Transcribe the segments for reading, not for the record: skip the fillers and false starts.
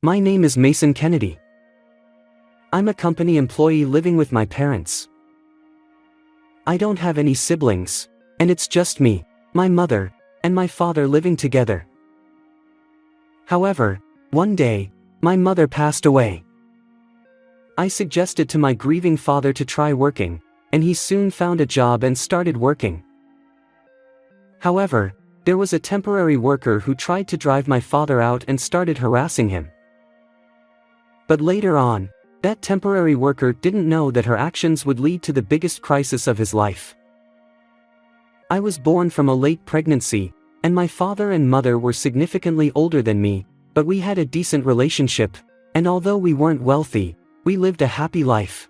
My name is Mason Kennedy. I'm a company employee living with my parents. I don't have any siblings, and it's just me, my mother, and my father living together. However, one day, my mother passed away. I suggested to my grieving father to try working, and he soon found a job and started working. However, there was a temporary worker who tried to drive my father out and started harassing him. But later on, that temporary worker didn't know that her actions would lead to the biggest crisis of his life. I was born from a late pregnancy, and my father and mother were significantly older than me, but we had a decent relationship, and although we weren't wealthy, we lived a happy life.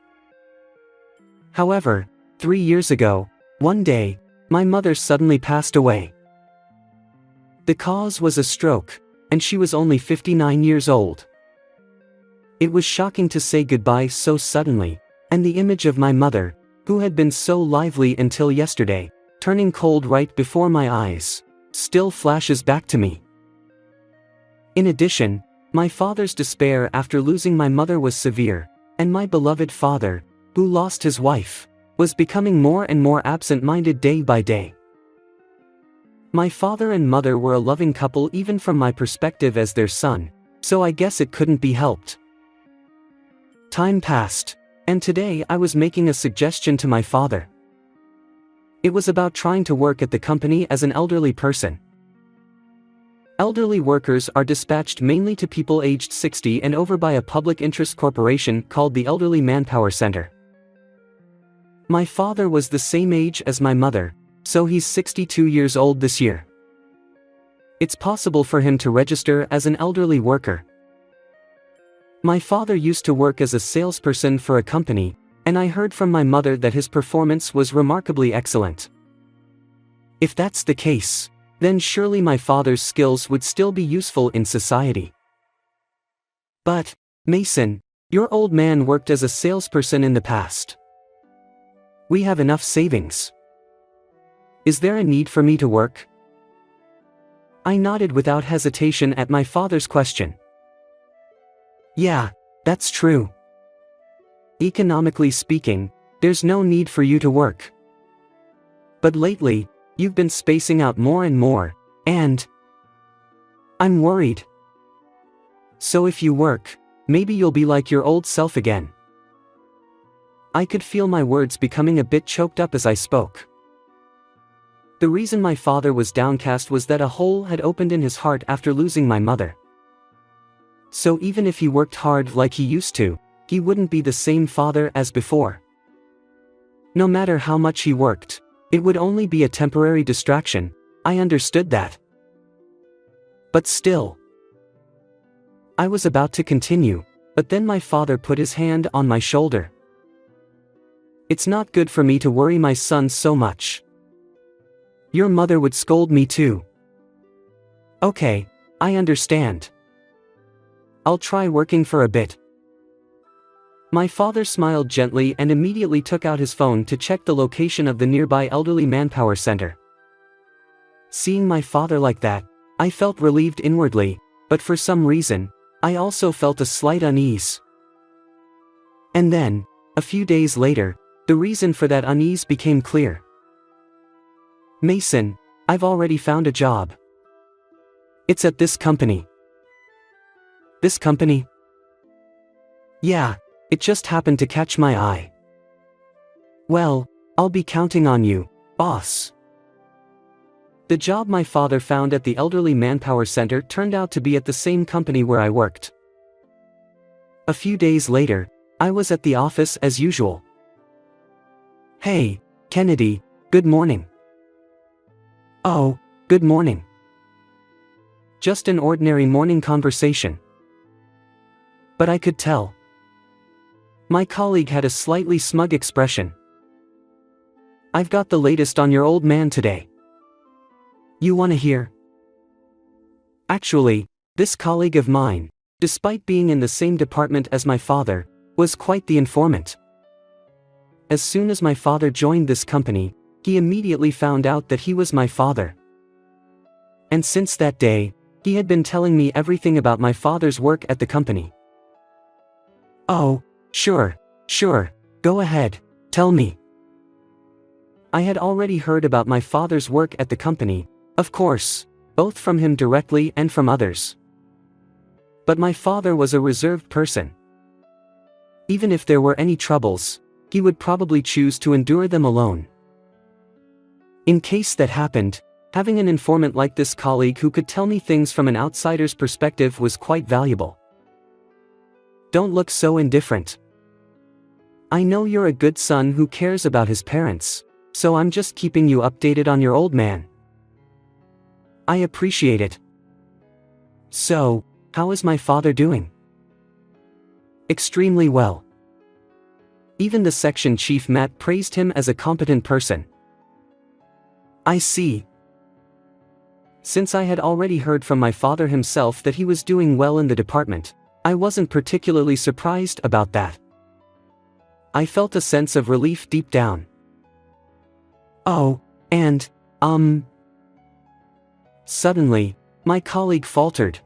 However, 3 years ago, one day, my mother suddenly passed away. The cause was a stroke, and she was only 59 years old. It was shocking to say goodbye so suddenly, and the image of my mother, who had been so lively until yesterday, turning cold right before my eyes, still flashes back to me. In addition, my father's despair after losing my mother was severe, and my beloved father, who lost his wife, was becoming more and more absent-minded day by day. My father and mother were a loving couple even from my perspective as their son, so I guess it couldn't be helped. Time passed, and today I was making a suggestion to my father. It was about trying to work at the company as an elderly person. Elderly workers are dispatched mainly to people aged 60 and over by a public interest corporation called the Elderly Manpower Center. My father was the same age as my mother, so he's 62 years old this year. It's possible for him to register as an elderly worker. My father used to work as a salesperson for a company, and I heard from my mother that his performance was remarkably excellent. If that's the case, then surely my father's skills would still be useful in society. But, Mason, your old man worked as a salesperson in the past. We have enough savings. Is there a need for me to work? I nodded without hesitation at my father's question. Yeah, that's true. Economically speaking, there's no need for you to work. But lately, you've been spacing out more and more, and I'm worried. So if you work, maybe you'll be like your old self again. I could feel my words becoming a bit choked up as I spoke. The reason my father was downcast was that a hole had opened in his heart after losing my mother. So even if he worked hard like he used to, he wouldn't be the same father as before. No matter how much he worked, it would only be a temporary distraction. I understood that. But still. I was about to continue, but then my father put his hand on my shoulder. It's not good for me to worry my son so much. Your mother would scold me too. Okay, I understand. I'll try working for a bit. My father smiled gently and immediately took out his phone to check the location of the nearby Elderly Manpower Center. Seeing my father like that, I felt relieved inwardly, but for some reason, I also felt a slight unease. And then, a few days later, the reason for that unease became clear. Mason, I've already found a job. It's at this company. This company? Yeah, it just happened to catch my eye. Well, I'll be counting on you, boss. The job my father found at the Elderly Manpower Center turned out to be at the same company where I worked. A few days later, I was at the office as usual. Hey, Kennedy, good morning. Oh, good morning. Just an ordinary morning conversation. But I could tell. My colleague had a slightly smug expression. I've got the latest on your old man today. You want to hear? Actually, this colleague of mine, despite being in the same department as my father, was quite the informant. As soon as my father joined this company, he immediately found out that he was my father. And since that day, He had been telling me everything about my father's work at the company. Oh, sure, go ahead, tell me. I had already heard about my father's work at the company, of course, both from him directly and from others. But my father was a reserved person. Even if there were any troubles, he would probably choose to endure them alone. In case that happened, having an informant like this colleague who could tell me things from an outsider's perspective was quite valuable. Don't look so indifferent. I know you're a good son who cares about his parents, so I'm just keeping you updated on your old man. I appreciate it. So, how is my father doing? Extremely well. Even the section chief Matt praised him as a competent person. I see. Since I had already heard from my father himself that he was doing well in the department, I wasn't particularly surprised about that. I felt a sense of relief deep down. Oh, and, Suddenly, my colleague faltered.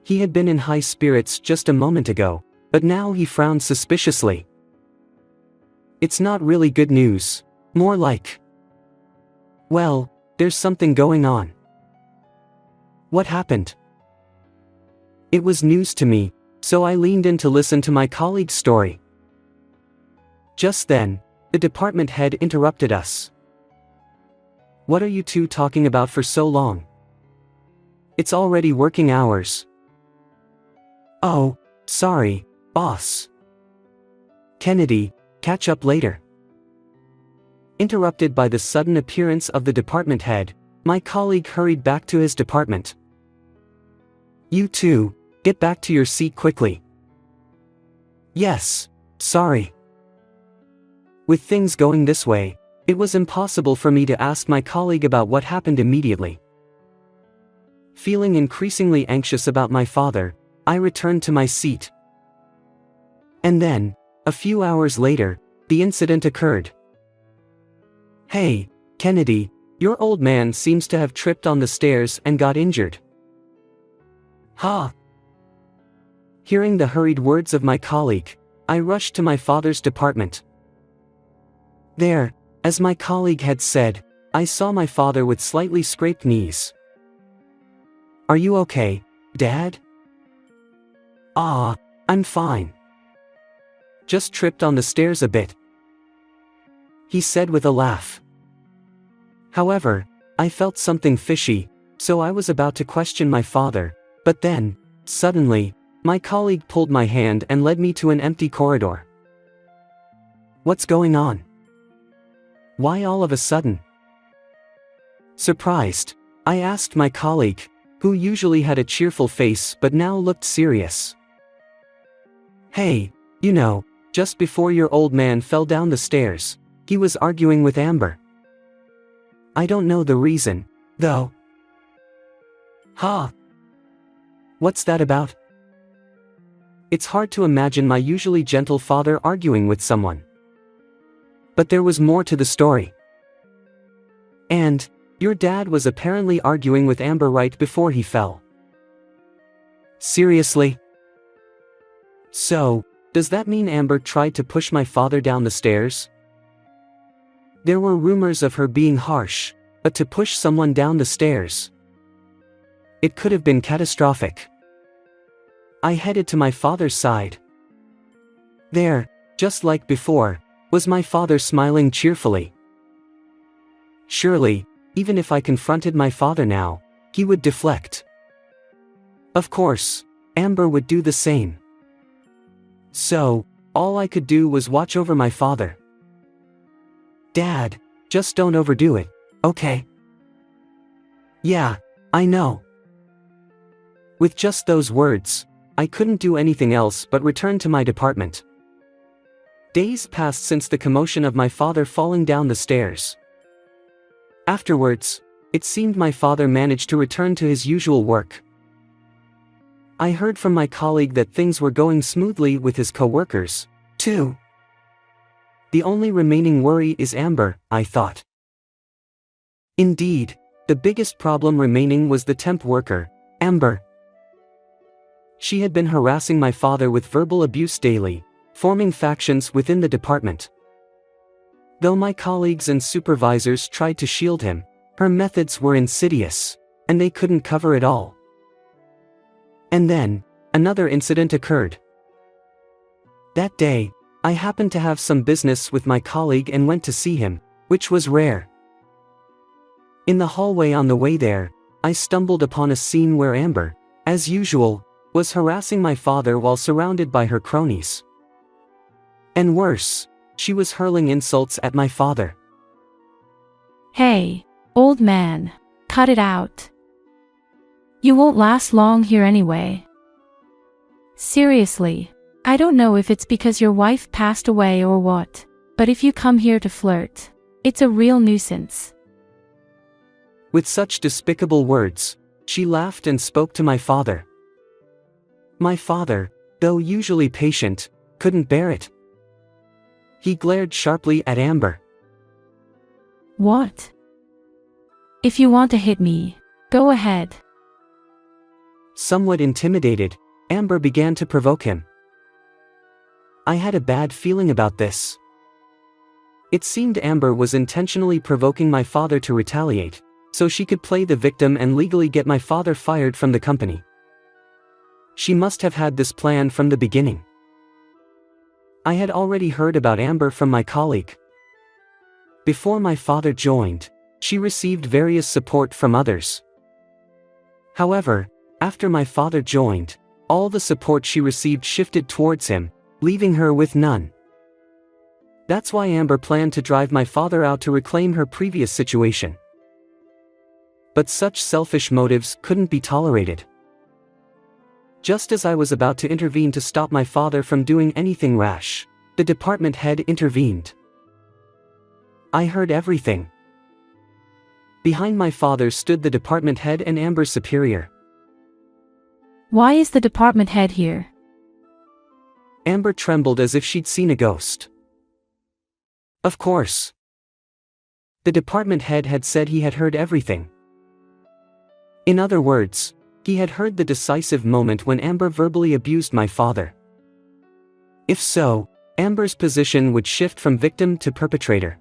He had been in high spirits just a moment ago, but now he frowned suspiciously. It's not really good news, more like, well, there's something going on. What happened? It was news to me, so I leaned in to listen to my colleague's story. Just then, the department head interrupted us. What are you two talking about for so long? It's already working hours. Oh, sorry, boss. Kennedy, catch up later. Interrupted by the sudden appearance of the department head, my colleague hurried back to his department. You two, get back to your seat quickly. Yes, sorry. With things going this way, it was impossible for me to ask my colleague about what happened immediately. Feeling increasingly anxious about my father, I returned to my seat. And then, a few hours later, the incident occurred. Hey, Kennedy, your old man seems to have tripped on the stairs and got injured. Ha! Hearing the hurried words of my colleague, I rushed to my father's department. There, as my colleague had said, I saw my father with slightly scraped knees. Are you okay, Dad? I'm fine. Just tripped on the stairs a bit, he said with a laugh. However, I felt something fishy, so I was about to question my father, but then, suddenly, my colleague pulled my hand and led me to an empty corridor. What's going on? Why all of a sudden? Surprised, I asked my colleague, who usually had a cheerful face but now looked serious. Hey, you know, just before your old man fell down the stairs, he was arguing with Amber. I don't know the reason, though. Ha! What's that about? It's hard to imagine my usually gentle father arguing with someone. But there was more to the story. And, your dad was apparently arguing with Amber right before he fell. Seriously? So, does that mean Amber tried to push my father down the stairs? There were rumors of her being harsh, but to push someone down the stairs, it could have been catastrophic. I headed to my father's side. There, just like before, was my father smiling cheerfully. Surely, even if I confronted my father now, he would deflect. Of course, Amber would do the same. So, all I could do was watch over my father. Dad, just don't overdo it, okay? Yeah, I know. With just those words, I couldn't do anything else but return to my department. Days passed since the commotion of my father falling down the stairs. Afterwards, it seemed my father managed to return to his usual work. I heard from my colleague that things were going smoothly with his co-workers, too. The only remaining worry is Amber, I thought. Indeed, the biggest problem remaining was the temp worker, Amber. She had been harassing my father with verbal abuse daily, forming factions within the department. Though my colleagues and supervisors tried to shield him, her methods were insidious, and they couldn't cover it all. And then, another incident occurred. That day, I happened to have some business with my colleague and went to see him, which was rare. In the hallway on the way there, I stumbled upon a scene where Amber, as usual, was harassing my father while surrounded by her cronies. And worse, she was hurling insults at my father. Hey, old man, cut it out. You won't last long here anyway. Seriously, I don't know if it's because your wife passed away or what, but if you come here to flirt, it's a real nuisance. With such despicable words, she laughed and spoke to my father. My father, though usually patient, couldn't bear it. He glared sharply at Amber. What? If you want to hit me, go ahead. Somewhat intimidated, Amber began to provoke him. I had a bad feeling about this. It seemed Amber was intentionally provoking my father to retaliate, so she could play the victim and legally get my father fired from the company. She must have had this plan from the beginning. I had already heard about Amber from my colleague. Before my father joined, she received various support from others. However, after my father joined, all the support she received shifted towards him, leaving her with none. That's why Amber planned to drive my father out to reclaim her previous situation. But such selfish motives couldn't be tolerated. Just as I was about to intervene to stop my father from doing anything rash, the department head intervened. I heard everything. Behind my father stood the department head and Amber's superior. Why is the department head here? Amber trembled as if she'd seen a ghost. Of course. The department head had said he had heard everything. In other words, he had heard the decisive moment when Amber verbally abused my father. If so, Amber's position would shift from victim to perpetrator.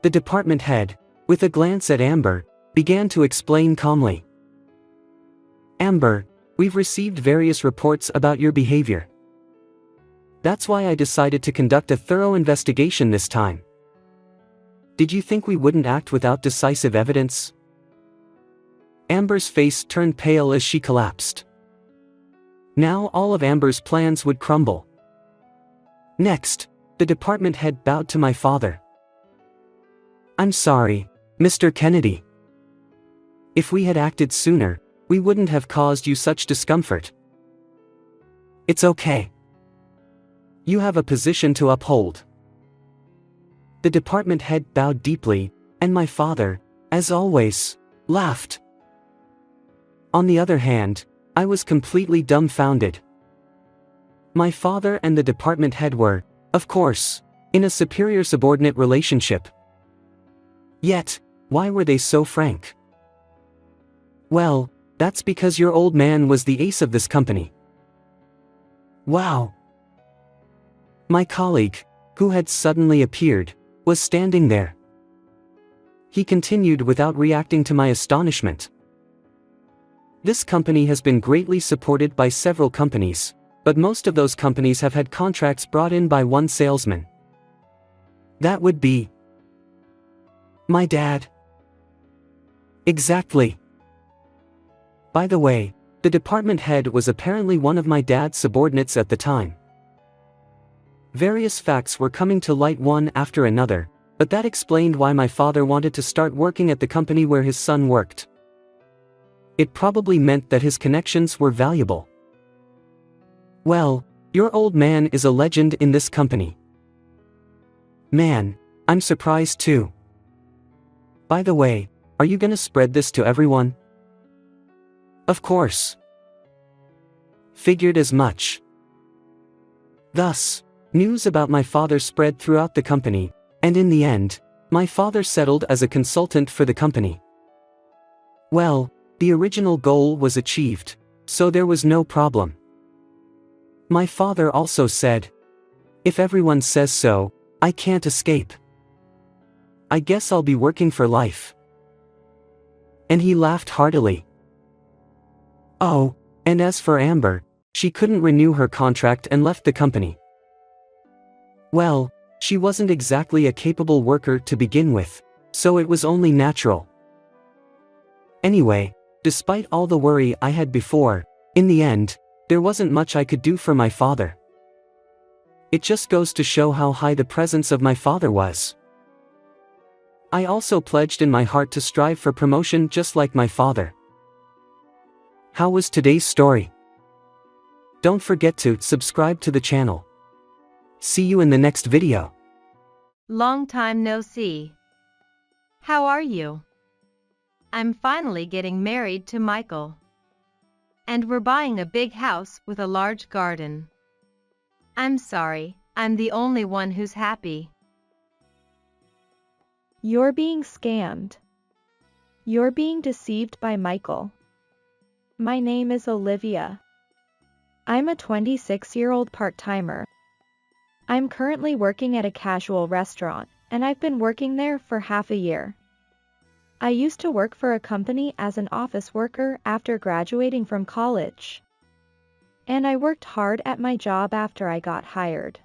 The department head, with a glance at Amber, began to explain calmly. Amber, we've received various reports about your behavior. That's why I decided to conduct a thorough investigation this time. Did you think we wouldn't act without decisive evidence? Amber's face turned pale as she collapsed. Now all of Amber's plans would crumble. Next, the department head bowed to my father. I'm sorry, Mr. Kennedy. If we had acted sooner, we wouldn't have caused you such discomfort. It's okay. You have a position to uphold. The department head bowed deeply, and my father, as always, laughed. On the other hand, I was completely dumbfounded. My father and the department head were, of course, in a superior-subordinate relationship. Yet, why were they so frank? Well, that's because your old man was the ace of this company. Wow. My colleague, who had suddenly appeared, was standing there. He continued without reacting to my astonishment. This company has been greatly supported by several companies, but most of those companies have had contracts brought in by one salesman. That would be my dad. Exactly. By the way, the department head was apparently one of my dad's subordinates at the time. Various facts were coming to light one after another, but that explained why my father wanted to start working at the company where his son worked. It probably meant that his connections were valuable. Well, your old man is a legend in this company. Man, I'm surprised too. By the way, are you gonna spread this to everyone? Of course. Figured as much. Thus, news about my father spread throughout the company, and in the end, my father settled as a consultant for the company. Well, The original goal was achieved, so there was no problem. My father also said, "If everyone says so, I can't escape. I guess I'll be working for life." And he laughed heartily. Oh, and as for Amber, she couldn't renew her contract and left the company. Well, she wasn't exactly a capable worker to begin with, so it was only natural. Anyway, despite all the worry I had before, in the end, there wasn't much I could do for my father. It just goes to show how high the presence of my father was. I also pledged in my heart to strive for promotion just like my father. How was today's story? Don't forget to subscribe to the channel. See you in the next video. Long time no see. How are you? I'm finally getting married to Michael. And we're buying a big house with a large garden. I'm sorry, I'm the only one who's happy. You're being scammed. You're being deceived by Michael. My name is Olivia. I'm a 26-year-old part-timer. I'm currently working at a casual restaurant, and I've been working there for half a year. I used to work for a company as an office worker after graduating from college. And I worked hard at my job after I got hired.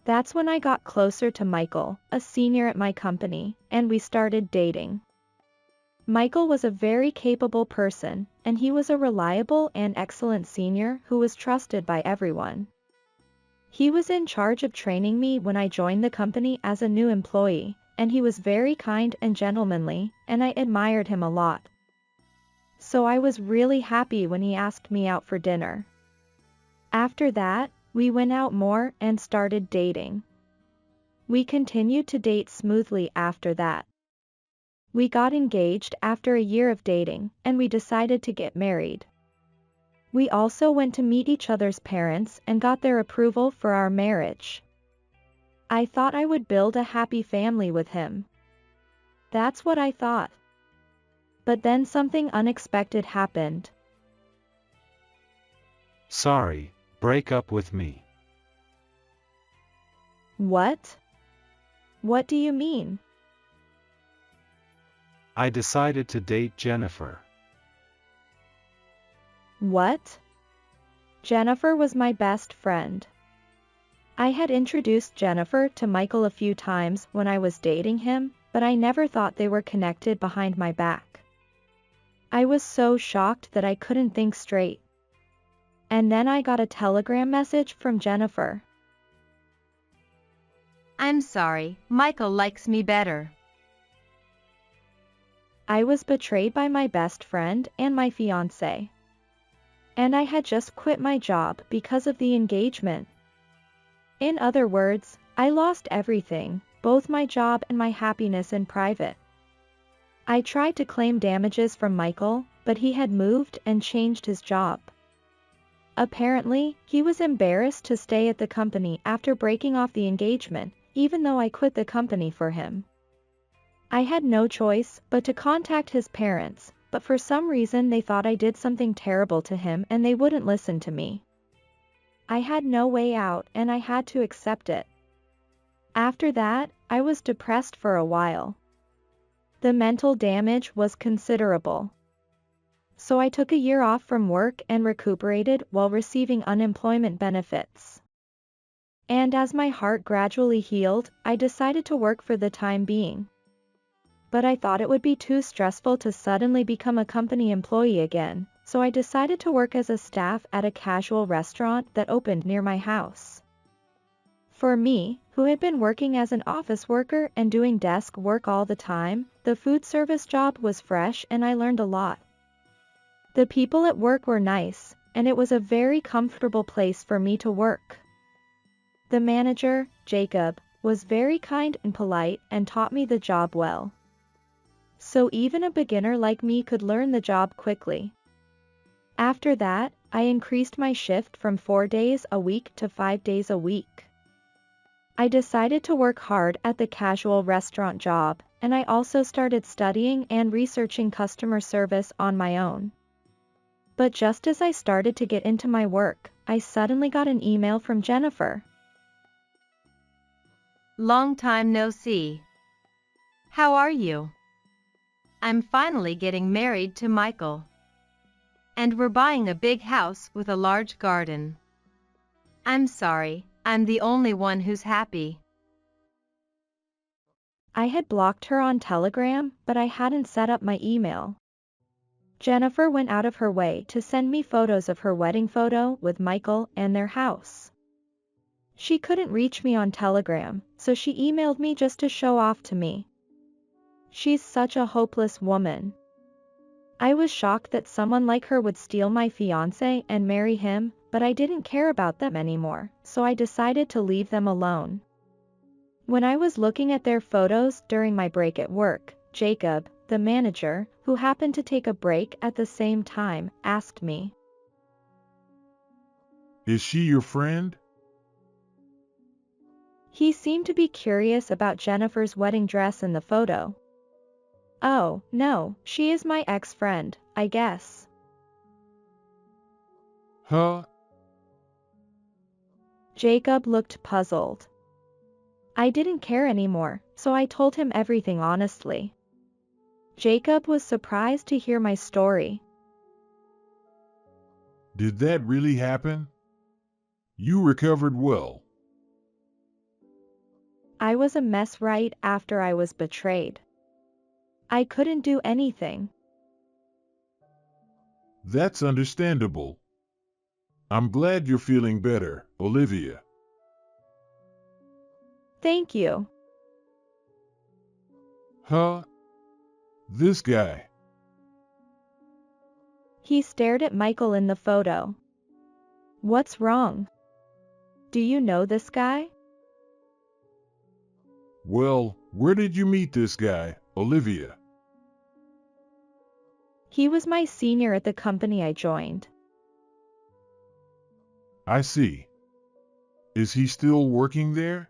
That's when I got closer to Michael, a senior at my company, and we started dating. Michael was a very capable person, and he was a reliable and excellent senior who was trusted by everyone. He was in charge of training me when I joined the company as a new employee, and he was very kind and gentlemanly, and I admired him a lot. So I was really happy when he asked me out for dinner. After that, we went out more and started dating. We continued to date smoothly after that. We got engaged after a year of dating, and we decided to get married. We also went to meet each other's parents and got their approval for our marriage. I thought I would build a happy family with him. That's what I thought. But then something unexpected happened. Sorry, break up with me. What? What do you mean? I decided to date Jennifer. What? Jennifer was my best friend. I had introduced Jennifer to Michael a few times when I was dating him, but I never thought they were connected behind my back. I was so shocked that I couldn't think straight. And then I got a telegram message from Jennifer. I'm sorry, Michael likes me better. I was betrayed by my best friend and my fiancé. And I had just quit my job because of the engagement. In other words, I lost everything, both my job and my happiness in private. I tried to claim damages from Michael, but he had moved and changed his job. Apparently, he was embarrassed to stay at the company after breaking off the engagement, even though I quit the company for him. I had no choice but to contact his parents, but for some reason they thought I did something terrible to him and they wouldn't listen to me. I had no way out and I had to accept it. After that, I was depressed for a while. The mental damage was considerable. So I took a year off from work and recuperated while receiving unemployment benefits. And as my heart gradually healed, I decided to work for the time being. But I thought it would be too stressful to suddenly become a company employee again, so I decided to work as a staff at a casual restaurant that opened near my house. For me, who had been working as an office worker and doing desk work all the time, the food service job was fresh and I learned a lot. The people at work were nice, and it was a very comfortable place for me to work. The manager, Jacob, was very kind and polite and taught me the job well. So even a beginner like me could learn the job quickly. After that, I increased my shift from 4 days a week to 5 days a week. I decided to work hard at the casual restaurant job, and I also started studying and researching customer service on my own. But just as I started to get into my work, I suddenly got an email from Jennifer. Long time no see. How are you? I'm finally getting married to Michael. And we're buying a big house with a large garden. I'm sorry, I'm the only one who's happy. I had blocked her on Telegram, but I hadn't set up my email. Jennifer went out of her way to send me photos of her wedding photo with Michael and their house. She couldn't reach me on Telegram, so she emailed me just to show off to me. She's such a hopeless woman. I was shocked that someone like her would steal my fiancé and marry him, but I didn't care about them anymore, so I decided to leave them alone. When I was looking at their photos during my break at work, Jacob, the manager, who happened to take a break at the same time, asked me, "Is she your friend?" He seemed to be curious about Jennifer's wedding dress in the photo. "Oh, no, she is my ex-friend, I guess." Huh? Jacob looked puzzled. I didn't care anymore, so I told him everything honestly. Jacob was surprised to hear my story. Did that really happen? You recovered well. I was a mess right after I was betrayed. I couldn't do anything. That's understandable. I'm glad you're feeling better, Olivia. Thank you. Huh? This guy. He stared at Michael in the photo. What's wrong? Do you know this guy? Well, where did you meet this guy, Olivia? He was my senior at the company I joined. I see. Is he still working there?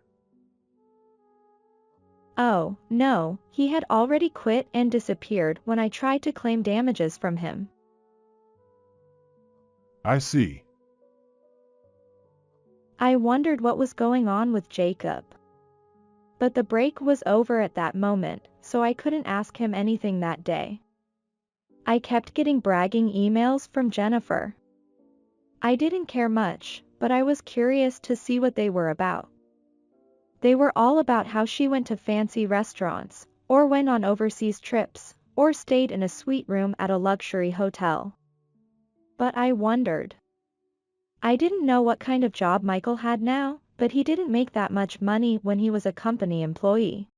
Oh, no, he had already quit and disappeared when I tried to claim damages from him. I see. I wondered what was going on with Jacob. But the break was over at that moment, so I couldn't ask him anything that day. I kept getting bragging emails from Jennifer. I didn't care much, but I was curious to see what they were about. They were all about how she went to fancy restaurants, or went on overseas trips, or stayed in a suite room at a luxury hotel. But I wondered. I didn't know what kind of job Michael had now, but he didn't make that much money when he was a company employee.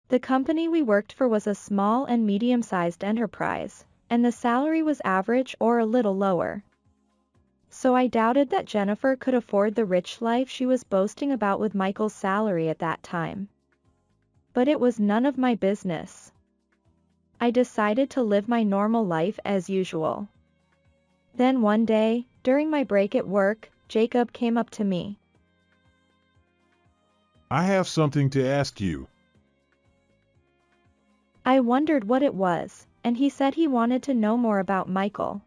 The company we worked for was a small and medium-sized enterprise, and the salary was average or a little lower. So I doubted that Jennifer could afford the rich life she was boasting about with Michael's salary at that time. But it was none of my business. I decided to live my normal life as usual. Then one day, during my break at work, Jacob came up to me. I have something to ask you. I wondered what it was, and he said he wanted to know more about Michael.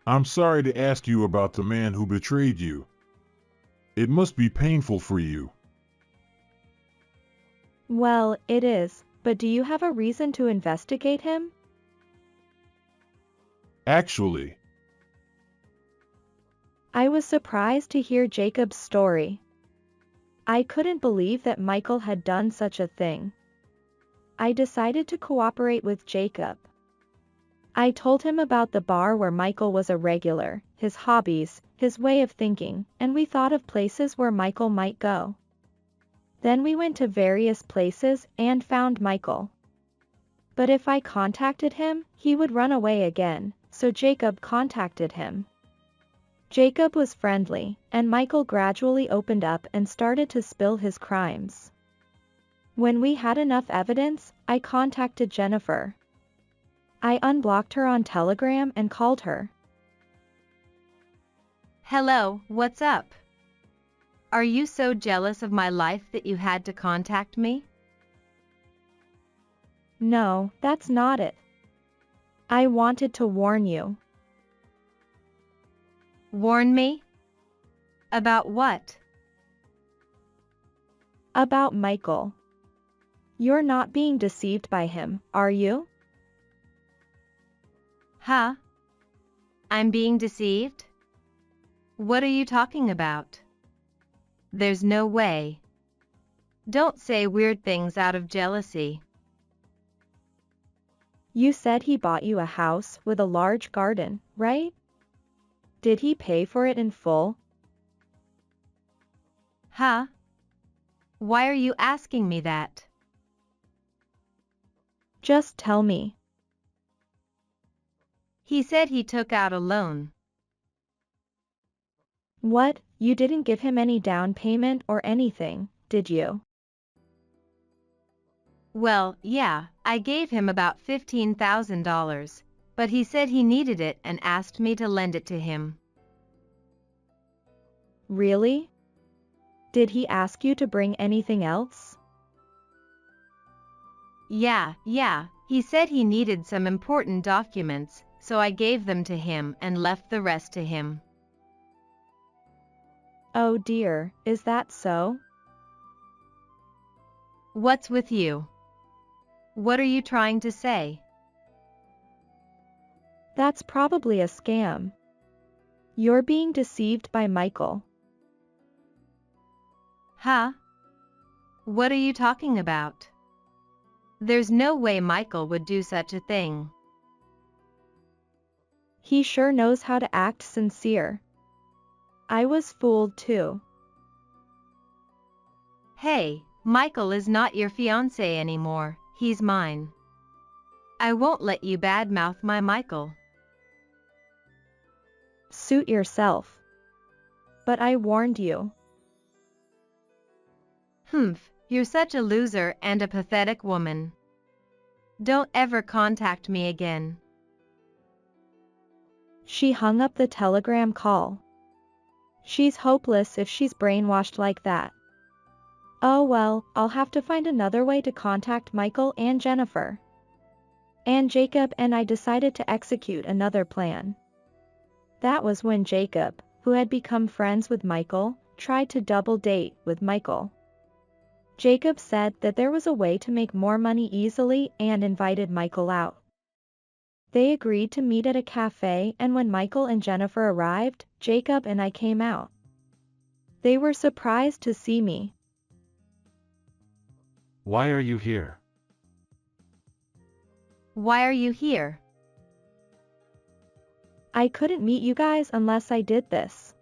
I'm sorry to ask you about the man who betrayed you. It must be painful for you. Well, it is, but do you have a reason to investigate him? Actually, I was surprised to hear Jacob's story. I couldn't believe that Michael had done such a thing. I decided to cooperate with Jacob. I told him about the bar where Michael was a regular, his hobbies, his way of thinking, and we thought of places where Michael might go. Then we went to various places and found Michael. But if I contacted him, he would run away again, so Jacob contacted him. Jacob was friendly, and Michael gradually opened up and started to spill his crimes. When we had enough evidence, I contacted Jennifer. I unblocked her on Telegram and called her. Hello, what's up? Are you so jealous of my life that you had to contact me? No, that's not it. I wanted to warn you. Warn me? About what? About Michael. You're not being deceived by him, are you? Huh? I'm being deceived? What are you talking about? There's no way. Don't say weird things out of jealousy. You said he bought you a house with a large garden, right? Did he pay for it in full? Huh? Why are you asking me that? Just tell me. He said he took out a loan. What, you didn't give him any down payment or anything, did you? Well, yeah, I gave him about $15,000, but he said he needed it and asked me to lend it to him. Really? Did he ask you to bring anything else? Yeah, he said he needed some important documents, so I gave them to him and left the rest to him. Oh dear, is that so? What's with you? What are you trying to say? That's probably a scam. You're being deceived by Michael. Huh? What are you talking about? There's no way Michael would do such a thing. He sure knows how to act sincere. I was fooled too. Hey, Michael is not your fiancé anymore, he's mine. I won't let you badmouth my Michael. Suit yourself. But I warned you. Humph, you're such a loser and a pathetic woman. Don't ever contact me again. She hung up the telegram call. She's hopeless if she's brainwashed like that. Oh well, I'll have to find another way to contact Michael and Jennifer. And Jacob and I decided to execute another plan. That was when Jacob, who had become friends with Michael, tried to double date with Michael. Jacob said that there was a way to make more money easily and invited Michael out. They agreed to meet at a cafe, and when Michael and Jennifer arrived, Jacob and I came out. They were surprised to see me. Why are you here? Why are you here? I couldn't meet you guys unless I did this.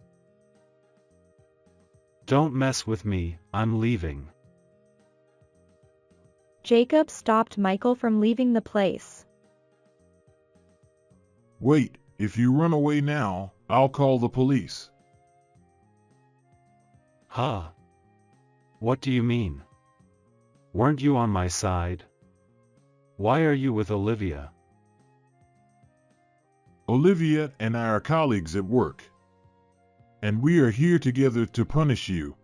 Don't mess with me, I'm leaving. Jacob stopped Michael from leaving the place. Wait, if you run away now, I'll call the police. Huh? What do you mean? Weren't you on my side? Why are you with Olivia? Olivia and I are colleagues at work. And we are here together to punish you.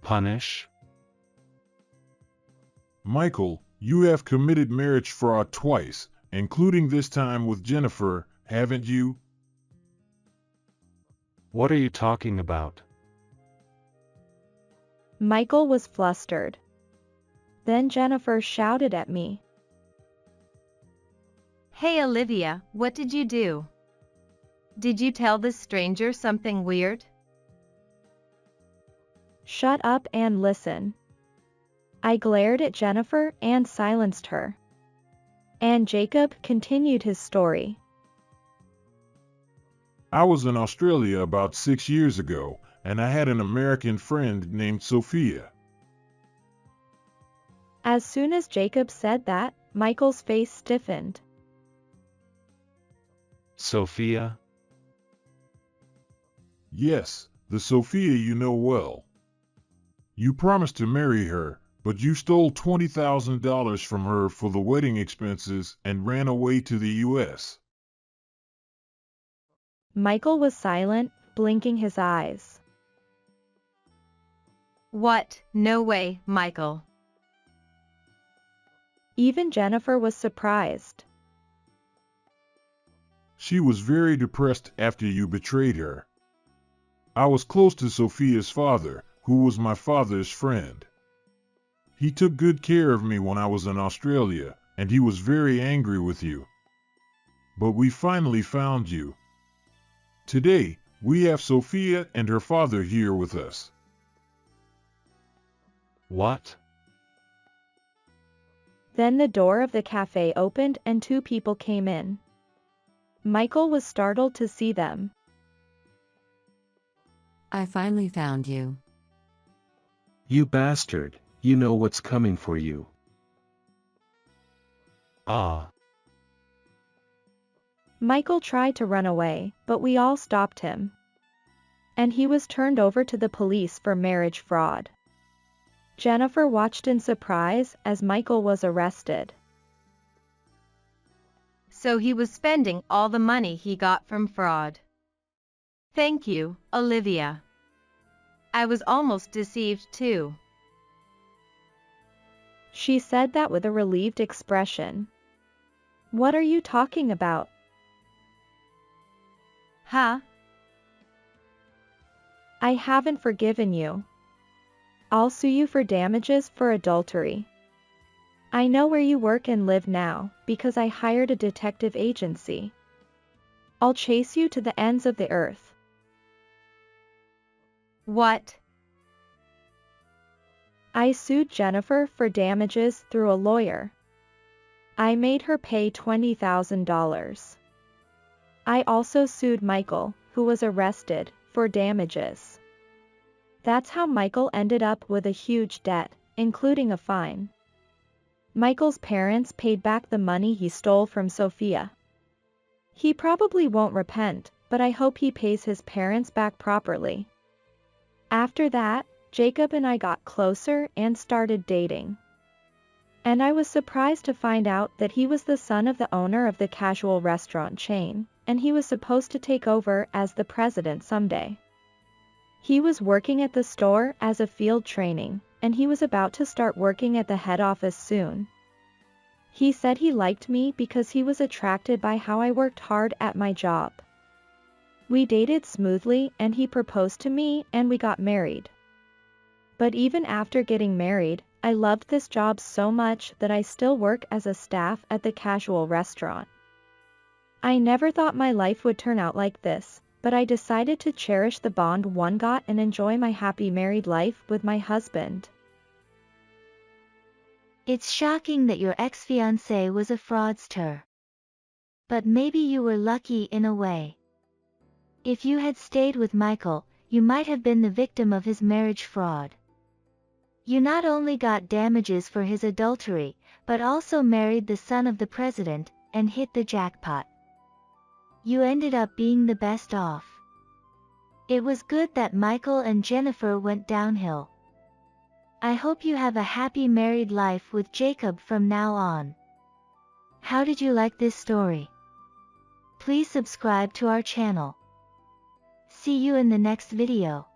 Punish? Michael, you have committed marriage fraud twice, including this time with Jennifer, haven't you? What are you talking about? Michael was flustered. Then Jennifer shouted at me. Hey Olivia, what did you do? Did you tell this stranger something weird? Shut up and listen. I glared at Jennifer and silenced her. And Jacob continued his story. I was in Australia about 6 years ago, and I had an American friend named Sophia. As soon as Jacob said that, Michael's face stiffened. Sophia? Yes, the Sophia you know well. You promised to marry her, but you stole $20,000 from her for the wedding expenses and ran away to the U.S. Michael was silent, blinking his eyes. What? No way, Michael. Even Jennifer was surprised. She was very depressed after you betrayed her. I was close to Sophia's father, who was my father's friend. He took good care of me when I was in Australia, and he was very angry with you. But we finally found you. Today, we have Sophia and her father here with us. What? Then the door of the cafe opened and two people came in. Michael was startled to see them. I finally found you. You bastard, you know what's coming for you. Ah. Michael tried to run away, but we all stopped him. And he was turned over to the police for marriage fraud. Jennifer watched in surprise as Michael was arrested. So he was spending all the money he got from fraud. Thank you, Olivia. I was almost deceived too. She said that with a relieved expression. What are you talking about? Huh? I haven't forgiven you. I'll sue you for damages for adultery. I know where you work and live now, because I hired a detective agency. I'll chase you to the ends of the earth. What? I sued Jennifer for damages through a lawyer. I made her pay $20,000. I also sued Michael, who was arrested, for damages. That's how Michael ended up with a huge debt, including a fine. Michael's parents paid back the money he stole from Sophia. He probably won't repent, but I hope he pays his parents back properly. After that, Jacob and I got closer and started dating. And I was surprised to find out that he was the son of the owner of the casual restaurant chain, and he was supposed to take over as the president someday. He was working at the store as a field training, and he was about to start working at the head office soon. He said he liked me because he was attracted by how I worked hard at my job. We dated smoothly and he proposed to me and we got married. But even after getting married, I loved this job so much that I still work as a staff at the casual restaurant. I never thought my life would turn out like this, but I decided to cherish the bond one got and enjoy my happy married life with my husband. It's shocking that your ex-fiancé was a fraudster. But maybe you were lucky in a way. If you had stayed with Michael, you might have been the victim of his marriage fraud. You not only got damages for his adultery, but also married the son of the president, and hit the jackpot. You ended up being the best off. It was good that Michael and Jennifer went downhill. I hope you have a happy married life with Jacob from now on. How did you like this story? Please subscribe to our channel. See you in the next video.